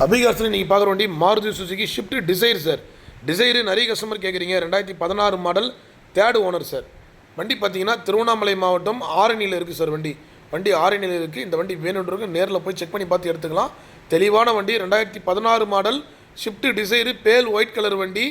அபிகாசில் நீங்கள் பார்க்குற வண்டி Maruti Suzuki shift desire sir. Dzire நிறைய கஸ்டமர் கேட்குறீங்க. 2016 மாடல், 3rd ஓனர் சார். வண்டி பார்த்தீங்கன்னா திருவண்ணாமலை மாவட்டம் ஆரணியில் இருக்குது சார். வண்டி ஆரணியில் இருக்குது. இந்த வண்டி வேணுன்றவங்க நேரில் போய் செக் பண்ணி பார்த்து எடுத்துக்கலாம். தெளிவான வண்டி. 2016 மாடல் ஷிஃப்ட் டிசைரு, பேல் ஒயிட் கலர் வண்டி,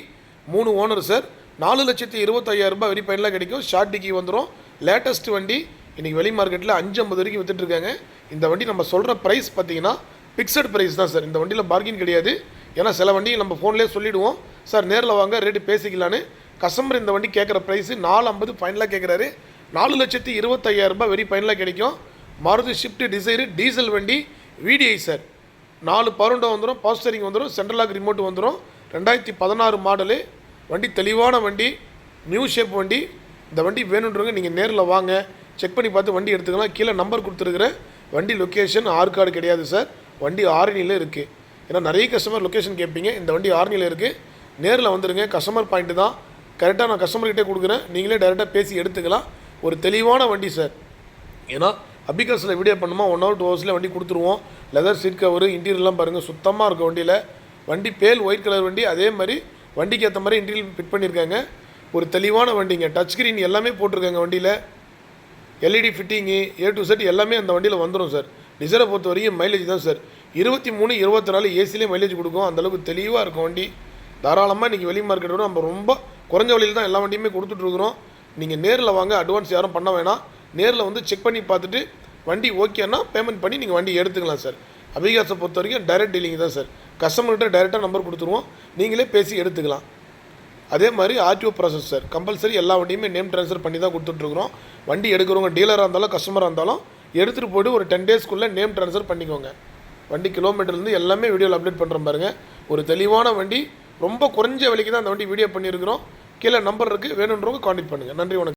3 ஓனர் சார். 4,25,000 வெரி ஃபைனலாக கிடைக்கும். ஷார்ட் டிக்கி வந்துடும். லேட்டஸ்ட் வண்டி. இன்றைக்கி வெளி மார்க்கெட்டில் 550 வரைக்கும் விற்றுட்ருக்காங்க. இந்த வண்டி நம்ம சொல்கிற ப்ரைஸ் பார்த்தீங்கன்னா ஃபிக்ஸட் ப்ரைஸ் தான் சார். இந்த வண்டியில் பார்கின் கிடையாது. ஏன்னா சில வண்டி நம்ம ஃபோன்லேயே சொல்லிவிடுவோம், சார் நேரில் வாங்க ரேட்டு பேசிக்கலான்னு. கஸ்டமர் இந்த வண்டி கேட்குற ப்ரைஸு 450 ஃபைனலாக கேட்குறாரு. 4,25,000 வெரி ஃபைனலாக கிடைக்கும். மாருதி ஷிஃப்ட் டிசைரு டீசல் வண்டி, VDI சார். 4 பவர் வந்துடும், பவர் ஸ்டீரிங் வந்துடும், சென்ட்ரல் லாக் ரிமோட் வந்துடும். 2016 மாடலு வண்டி. தெளிவான வண்டி, நியூ ஷேப் வண்டி. இந்த வண்டி வேணுன்றவங்க நீங்கள் நேரில் வாங்க, செக் பண்ணி பார்த்து வண்டி எடுத்துக்கலாம். கீழே நம்பர் கொடுத்துருக்குற வண்டி லொக்கேஷன் ஆற்காடு கிடையாது சார். வண்டி ஆரணியில் இருக்குது. ஏன்னா நிறைய கஸ்டமர் லொக்கேஷன் கேட்பீங்க. இந்த வண்டி ஆரணியில் இருக்குது. நேரில் வந்துடுங்க. கஸ்டமர் பாயிண்ட்டு தான். கரெக்டாக நான் கஸ்டமர்கிட்டே கொடுக்குறேன். நீங்களே டைரெக்டாக பேசி எடுத்துக்கலாம். ஒரு தெளிவான வண்டி சார். ஏன்னா அபிகாஸில் வீடியோ பண்ணுமா 1 hour 2 hours வண்டி கொடுத்துருவோம். லெதர் சீட் கவரு, இன்டீரியர்லாம் பாருங்கள் சுத்தமாக இருக்கும் வண்டியில். வண்டி பேல் ஒயிட் கலர் வண்டி. அதே மாதிரி வண்டிக்கு ஏற்ற மாதிரி இன்டீரியர் ஃபிட் பண்ணியிருக்காங்க. ஒரு தெளிவான வண்டிங்க. டச் ஸ்க்ரீன் எல்லாமே போட்டிருக்காங்க வண்டியில். LED fitting A to Z எல்லாமே அந்த வண்டியில் வந்துடும் சார். டிசைரை பொறுத்த வரைக்கும் மைலேஜ் தான் சார். 23, 24 ஏசிலே மைலேஜ் கொடுக்கும். அந்தளவுக்கு தெளிவாக இருக்கும் வண்டி. தாராளமாக இன்றைக்கி வெளி மார்க்கெட்டோட நம்ம ரொம்ப குறைஞ்ச வழியில் தான் எல்லா வண்டியுமே கொடுத்துட்ருக்குறோம். நீங்கள் நேரில் வாங்க. அட்வான்ஸ் யாரும் பண்ண வேணாம். நேரில் வந்து செக் பண்ணி பார்த்துட்டு வண்டி ஓகேன்னா பேமெண்ட் பண்ணி நீங்கள் வண்டி எடுத்துக்கலாம் சார். அபிகாஸை பொறுத்த வரைக்கும் டைரெக்ட் டீலிங் தான் சார். கஸ்டமர்கிட்ட டைரெக்டாக நம்பர் கொடுத்துருவோம். நீங்களே பேசி எடுத்துக்கலாம். அதே மாதிரி RTO ப்ராசஸ் சார். கம்பல்சரி எல்லா வண்டியுமே நேம் ட்ரான்ஸ்ஃபர் பண்ணி தான் கொடுத்துட்ருக்குறோம். வண்டி எடுக்கிறவங்க டீலராக இருந்தாலும் கஸ்டமராக இருந்தாலும் எடுத்துகிட்டு போய்ட்டு ஒரு 10 daysக்குள்ளே நேம் ட்ரான்ஸ்ஃபர் பண்ணிக்கோங்க. வண்டி கிலோமீட்டர்லேருந்து எல்லாமே வீடியோவில் அப்டேட் பண்ணுறோம் பாருங்கள். ஒரு தெளிவான வண்டி. ரொம்ப குறைஞ்ச விலைக்கு தான் அந்த வண்டி வீடியோ பண்ணியிருக்கிறோம். கீழே நம்பர் இருக்குது. வேணுன்றவங்க கான்டாக்ட் பண்ணுங்கள். நன்றி, வணக்கம்.